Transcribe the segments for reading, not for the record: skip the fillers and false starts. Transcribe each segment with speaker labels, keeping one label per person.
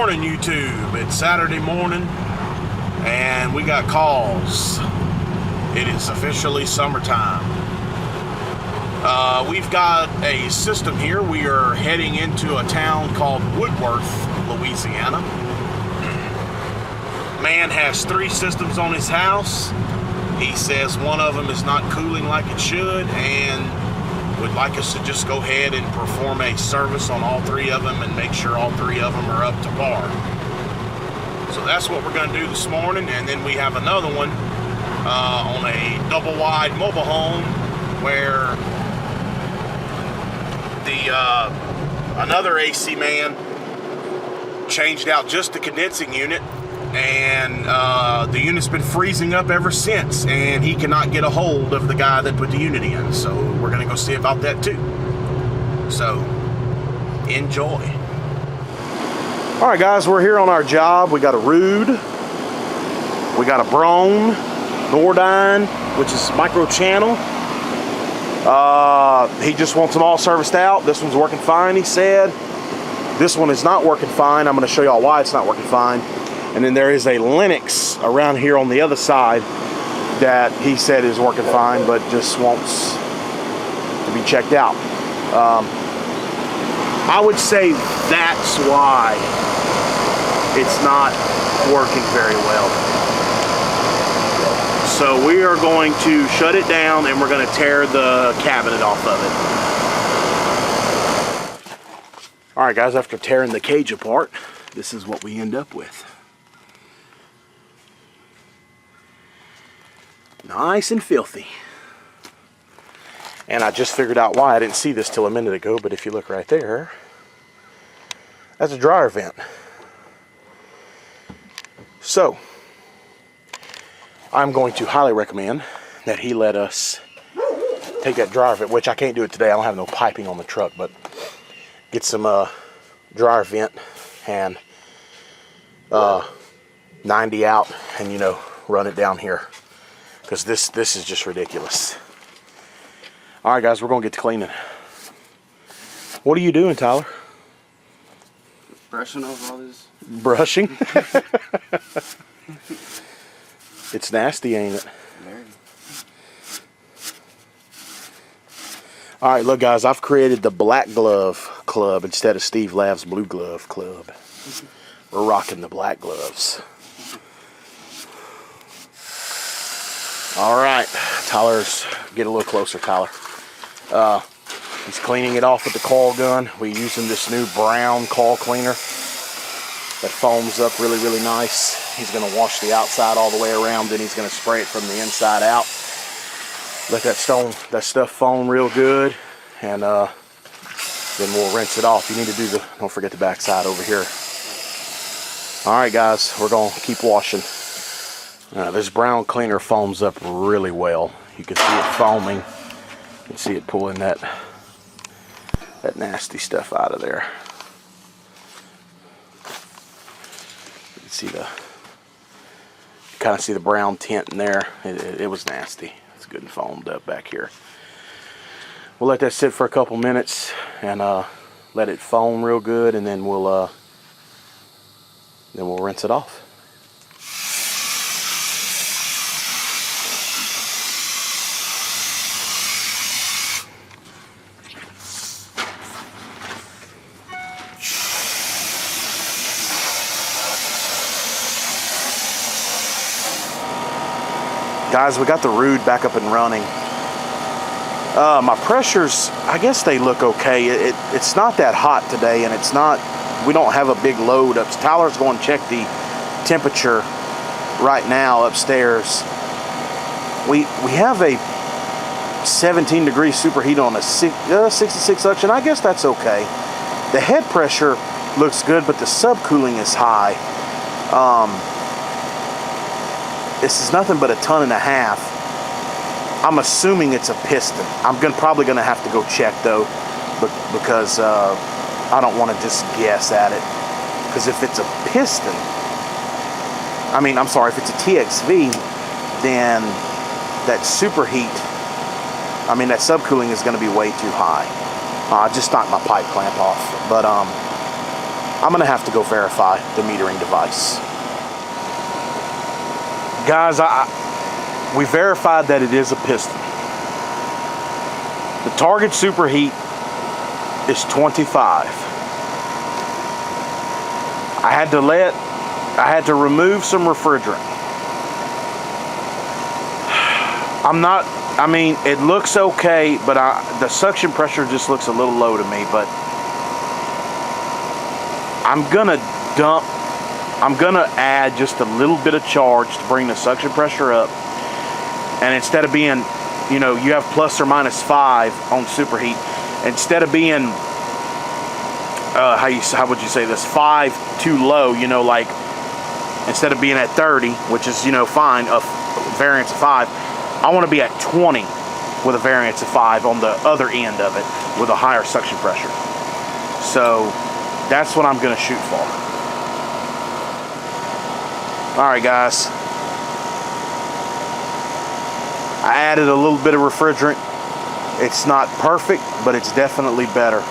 Speaker 1: morning, YouTube. It's Saturday morning and we got calls. It is officially summertime. We've got a system here. We are heading into a town called Woodworth, Louisiana. Man has 3 systems on his house. He says one of them is not cooling like it should and would like us to just go ahead and perform a service on all 3 of them and make sure all 3 of them are up to par. So that's what we're going to do this morning, and then we have another one on a double wide mobile home where another AC man changed out just the condensing unit, and the unit's been freezing up ever since, and he cannot get a hold of the guy that put the unit in. So we're gonna go see about that too. So enjoy. All right, guys, we're here on our job. We got a Rude, we got a Brone, Nordine, which is micro channel. He just wants them all serviced out. This one's working fine, he said. This one is not working fine. I'm going to show y'all why it's not working fine. And then there is a Lennox around here on the other side that he said is working fine, but just wants to be checked out. I would say that's why it's not working very well. So we are going to shut it down and we're going to tear the cabinet off of it. All right, guys, after tearing the cage apart, this is what we end up with. Nice and filthy. And I just figured out why. I didn't see this till a minute ago, but if you look right there, that's a dryer vent. So I'm going to highly recommend that he let us take that dryer vent, which I can't do it today. I don't have no piping on the truck, but get some dryer vent and 90 out and, you know, run it down here, because this is just ridiculous. All right, guys, we're gonna get to cleaning. What are you doing, Tyler?
Speaker 2: Brushing over all this.
Speaker 1: Brushing? It's nasty, ain't it?
Speaker 2: Very.
Speaker 1: All right, look, guys, I've created the Black Glove Club instead of Steve Lav's Blue Glove Club. We're rocking the black gloves. All right, Tyler's, get a little closer, Tyler. He's cleaning it off with the coil gun. We're using this new brown coil cleaner that foams up really, really nice. He's gonna wash the outside all the way around, then he's gonna spray it from the inside out. Let that stuff foam real good, and then we'll rinse it off. You need to do don't forget the back side over here. All right, guys, we're gonna keep washing. This brown cleaner foams up really well. You can see it foaming. You can see it pulling that nasty stuff out of there. You can see kind of see the brown tint in there. It was nasty. It's good and foamed up back here. We'll let that sit for a couple minutes and let it foam real good, and then we'll rinse it off. Guys, we got the Rude back up and running. My pressures, I guess they look okay. It's not that hot today, and we don't have a big load up. Tyler's going to check the temperature right now upstairs. We have a 17-degree superheat on a 66 suction. I guess that's okay. The head pressure looks good, but the subcooling is high. This is nothing but a 1.5 tons. I'm assuming it's a piston. I'm probably gonna have to go check though, because I don't want to just guess at it. Because if it's a piston, if it's a TXV, then that superheat, that subcooling is going to be way too high. I just knocked my pipe clamp off, but I'm gonna have to go verify the metering device. Guys, we verified that it is a piston. The target superheat is 25. I had to remove some refrigerant. I mean, it looks okay, but the suction pressure just looks a little low to me, but I'm gonna add just a little bit of charge to bring the suction pressure up. And instead of being, you know, you have plus or minus 5 on superheat, instead of being, how would you say this, 5 too low, you know, like instead of being at 30, which is, you know, fine, a variance of 5, I want to be at 20 with a variance of 5 on the other end of it with a higher suction pressure. So that's what I'm going to shoot for. Alright guys, I added a little bit of refrigerant. It's not perfect, but it's definitely better.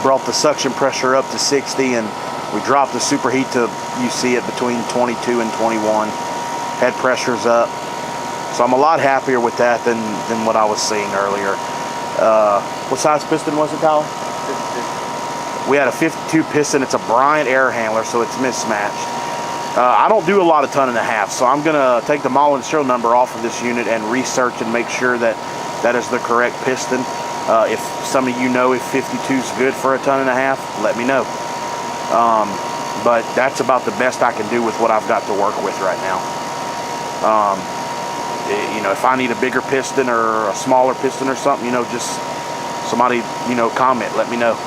Speaker 1: Brought the suction pressure up to 60, and we dropped the superheat to, you see it, between 22 and 21. Head pressure's up. So I'm a lot happier with that than what I was seeing earlier. What size piston was it, Tyler? 52. We had a 52 piston. It's a Bryant air handler, so it's mismatched. I don't do a lot of 1.5 tons, so I'm gonna take the model and serial number off of this unit and research and make sure that that is the correct piston. If some of you know if 52 is good for a 1.5 tons, let me know. But that's about the best I can do with what I've got to work with right now. You know, if I need a bigger piston or a smaller piston or something, you know, just somebody, you know, comment, let me know.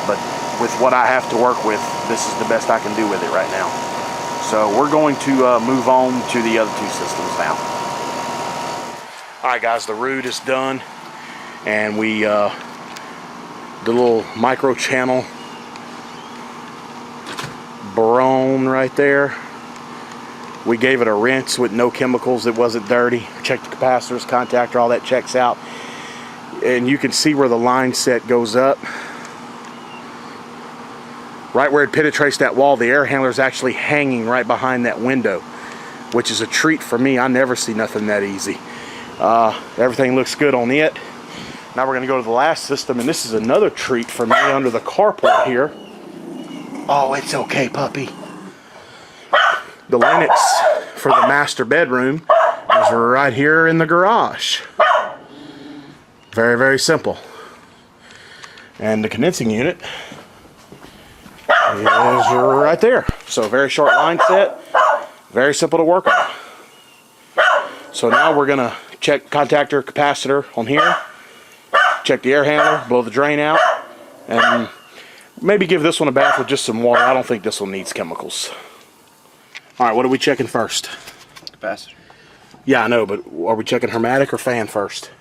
Speaker 1: But with what I have to work with, this is the best I can do with it right now. So we're going to move on to the other 2 systems now. Alright guys, the root is done, and we the little micro channel Barone right there, we gave it a rinse with no chemicals. It wasn't dirty. Checked the capacitors, contactor, all that checks out, and you can see where the line set goes up. Right where it penetrates that wall, the air handler is actually hanging right behind that window, which is a treat for me. I never see nothing that easy. Everything looks good on it. Now we're going to go to the last system, and this is another treat for me under the carport here. Oh, it's okay, puppy. The Linux for the master bedroom is right here in the garage. Very, very simple. And the condensing unit is right there. So very short line set, very simple to work on. So now we're gonna check contactor, capacitor on here, check the air handler, blow the drain out, and maybe give this one a bath with just some water. I don't think this one needs chemicals. Alright, what are we checking first?
Speaker 2: Capacitor.
Speaker 1: Yeah, I know, but are we checking hermetic or fan first?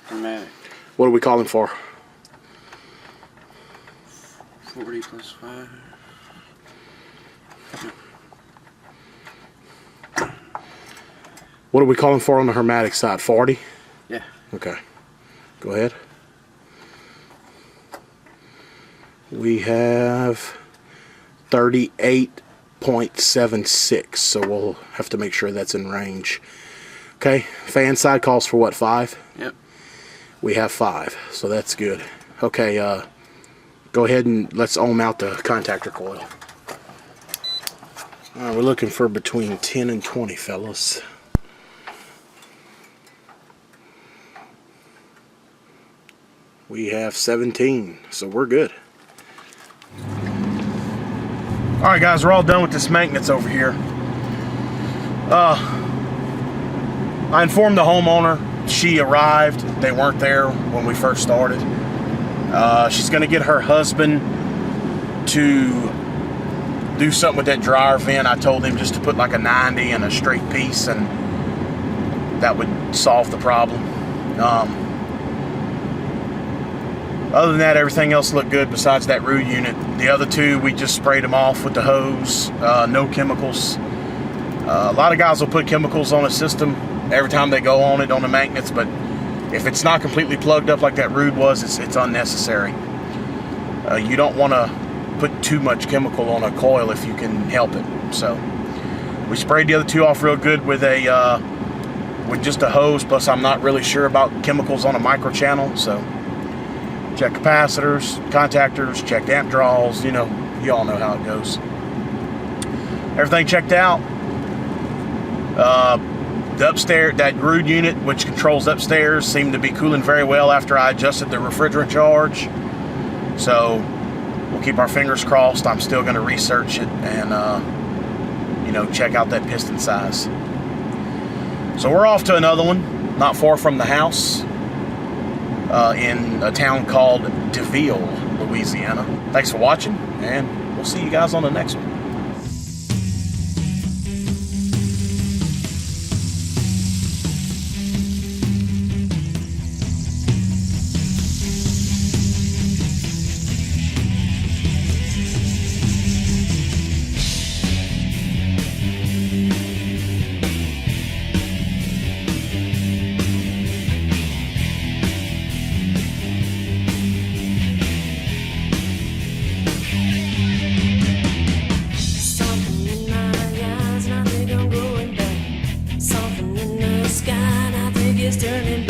Speaker 2: Hermetic.
Speaker 1: What are we calling for?
Speaker 2: 40 plus 5.
Speaker 1: What are we calling for on the hermetic side? 40?
Speaker 2: Yeah.
Speaker 1: Okay. Go ahead. We have 38.76, so we'll have to make sure that's in range. Okay, fan side calls for what, 5?
Speaker 2: Yep.
Speaker 1: We have 5, so that's good. Okay, go ahead and let's ohm out the contactor coil. Alright, we're looking for between 10 and 20, fellas. We have 17, so we're good. Alright guys, we're all done with this maintenance over here. I informed the homeowner. She arrived. They weren't there when we first started. She's going to get her husband to do something with that dryer vent. I told him just to put like a 90 and a straight piece, and that would solve the problem. Other than that, everything else looked good besides that root unit. The other 2, we just sprayed them off with the hose, no chemicals. A lot of guys will put chemicals on a system every time they go on it on the maintenance, but if it's not completely plugged up like that root was, it's unnecessary. You don't want to put too much chemical on a coil if you can help it. So we sprayed the other two off real good with just a hose. Plus, I'm not really sure about chemicals on a micro channel, so check capacitors, contactors, check amp draws. You all know how it goes. Everything checked out. The upstairs, that Rude unit, which controls upstairs, seemed to be cooling very well after I adjusted the refrigerant charge. So we'll keep our fingers crossed. I'm still going to research it and check out that piston size. So we're off to another one, not far from the house, in a town called Pineville, Louisiana. Thanks for watching, and we'll see you guys on the next one.
Speaker 3: Turning